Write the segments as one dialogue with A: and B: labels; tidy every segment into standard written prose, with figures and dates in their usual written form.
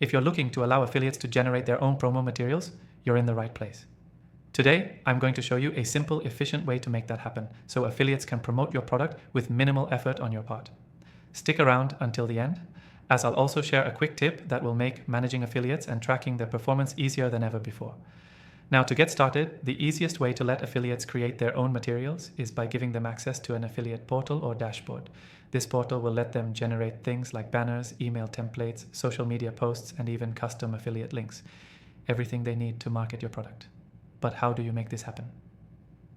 A: If you're looking to allow affiliates to generate their own promo materials, you're in the right place. Today, I'm going to show you a simple, efficient way to make that happen so affiliates can promote your product with minimal effort on your part. Stick around until the end, as I'll also share a quick tip that will make managing affiliates and tracking their performance easier than ever before. Now, to get started, the easiest way to let affiliates create their own materials is by giving them access to an affiliate portal or dashboard. This portal will let them generate things like banners, email templates, social media posts, and even custom affiliate links. Everything they need to market your product. But how do you make this happen?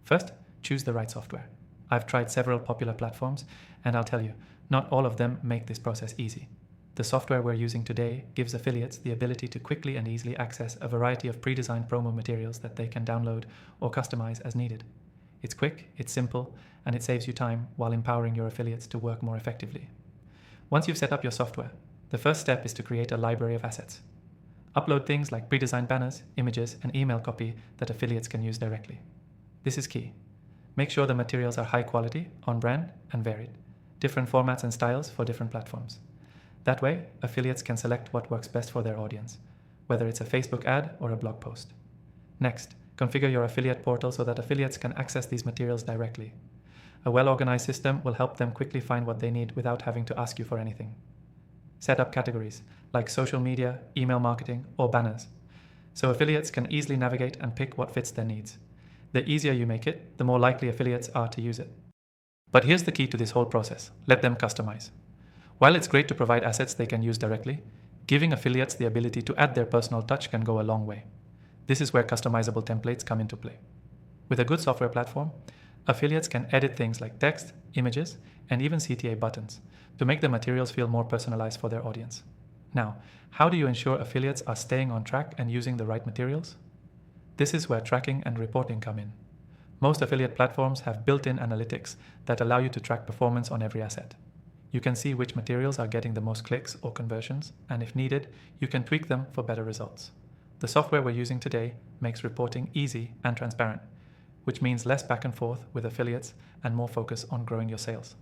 A: First, choose the right software. I've tried several popular platforms, and I'll tell you, not all of them make this process easy. The software we're using today gives affiliates the ability to quickly and easily access a variety of pre-designed promo materials that they can download or customize as needed. It's quick, it's simple, and it saves you time while empowering your affiliates to work more effectively. Once you've set up your software, the first step is to create a library of assets. Upload things like pre-designed banners, images, and email copy that affiliates can use directly. This is key. Make sure the materials are high quality, on brand, and varied. Different formats and styles for different platforms. That way, affiliates can select what works best for their audience, whether it's a Facebook ad or a blog post. Next, configure your affiliate portal so that affiliates can access these materials directly. A well-organized system will help them quickly find what they need without having to ask you for anything. Set up categories like social media, email marketing, or banners, so affiliates can easily navigate and pick what fits their needs. The easier you make it, the more likely affiliates are to use it. But here's the key to this whole process: let them customize. While it's great to provide assets they can use directly, giving affiliates the ability to add their personal touch can go a long way. This is where customizable templates come into play. With a good software platform, affiliates can edit things like text, images, and even CTA buttons to make the materials feel more personalized for their audience. Now, how do you ensure affiliates are staying on track and using the right materials? This is where tracking and reporting come in. Most affiliate platforms have built-in analytics that allow you to track performance on every asset. You can see which materials are getting the most clicks or conversions, and if needed, you can tweak them for better results. The software we're using today makes reporting easy and transparent, which means less back and forth with affiliates and more focus on growing your sales.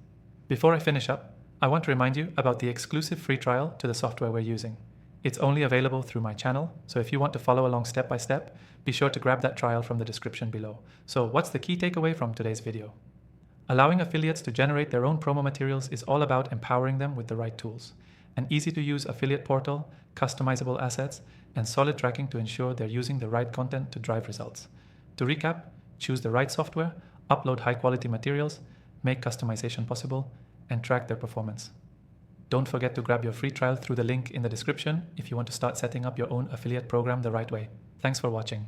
A: Before I finish up, I want to remind you about the exclusive free trial to the software we're using. It's only available through my channel, so if you want to follow along step by step, be sure to grab that trial from the description below. So what's the key takeaway from today's video? Allowing affiliates to generate their own promo materials is all about empowering them with the right tools. An easy-to-use affiliate portal, customizable assets, and solid tracking to ensure they're using the right content to drive results. To recap, choose the right software, upload high-quality materials, make customization possible, and track their performance. Don't forget to grab your free trial through the link in the description if you want to start setting up your own affiliate program the right way. Thanks for watching.